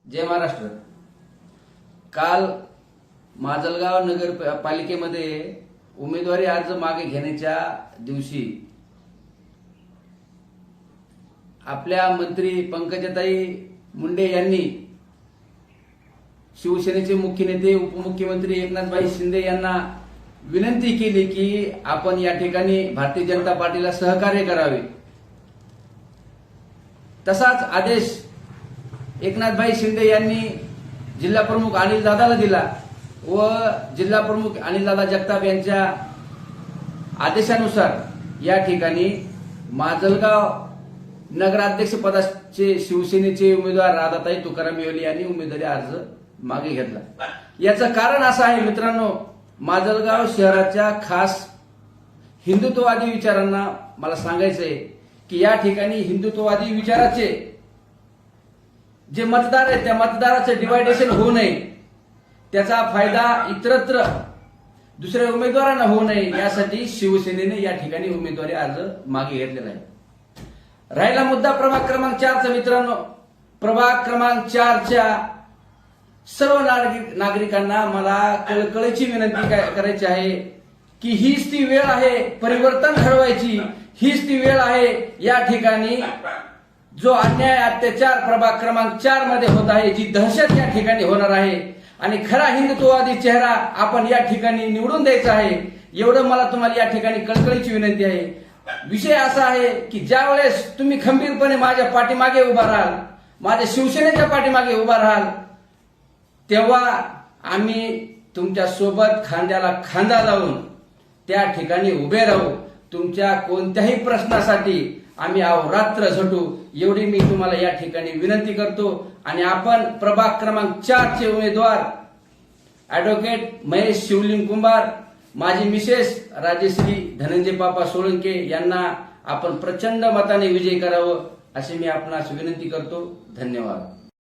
जय महाराष्ट्र। काल माजलगाव नगरपालिकेमध्ये उमेदवारी अर्ज मागे घेण्याच्या दिवशी आपल्या मंत्री पंकजाताई मुंडे यांनी शिवसेनेचे मुख्य नेते उपमुख्यमंत्री एकनाथभाई शिंदे यांना विनंती केली की आपण या ठिकाणी भारतीय जनता पार्टीला सहकार्य करावे। तसाच आदेश एकनाथभाई शिंदे यांनी जिल्हा प्रमुख अनिल दादाला दिला व जिल्हा प्रमुख अनिल दादा जगताप यांच्या आदेशानुसार या ठिकाणी माजलगाव नगराध्यक्ष पदाचे शिवसेनेचे उमेदवार राधाताई तुकाराम येवले यांनी उमेदवारी अर्ज मागे घेतला। याचं कारण असं आहे मित्रांनो, माजलगाव शहराच्या खास हिंदुत्ववादी विचारांना मला सांगायचंय की या ठिकाणी हिंदुत्ववादी विचाराचे जे मतदार आहेत त्या मतदाराचे डिवायडेशन होऊ नये, त्याचा फायदा इतरत्र दुसऱ्या उमेदवारांना होऊ नये यासाठी शिवसेनेने या ठिकाणी उमेदवारी अर्ज मागे घेतलेला आहे। राहिला मुद्दा प्रभाग क्रमांक 4चा मित्रांनो, प्रभाग क्रमांक 4च्या सर्व नागरिकांना मला कळकळीची विनंती करायची आहे की हीच ती वेळ आहे परिवर्तन घडवायची, हीच ती वेळ आहे या ठिकाणी जो अन्याय अत्याचार प्रभाग क्रमांक 4 मध्ये होत आहे, जी दहशत या ठिकाणी होणार आहे आणि खरा हिंदुत्ववादी चेहरा आपण या ठिकाणी निवडून द्यायचा आहे, एवढं मला तुम्हाला या ठिकाणी कळकळीची विनंती आहे। विषय असा आहे की ज्या वेळेस तुम्ही खंबीरपणे माझ्या पाठीमागे उभा राहाल, माझ्या शिवसेनेच्या पाठीमागे उभा राहाल, तेव्हा आम्ही तुमच्या सोबत खांद्याला खांदा लावून त्या ठिकाणी उभे राहू। तुमच्या कोणत्याही प्रश्नासाठी आम्ही अहोरात्र झटू, एवढी मी तुम्हाला या ठिकाणी विनंती करतो। आणि आपण प्रभाग क्रमांक 4चे उमेदवार ऍडव्होकेट महेश शिवलिंग कुंभार, माझी मिसेस राजेश्री धनंजय बापा सोळंके यांना आपण प्रचंड मताने विजयी करावं अशी मी आपणास विनंती करतो। धन्यवाद।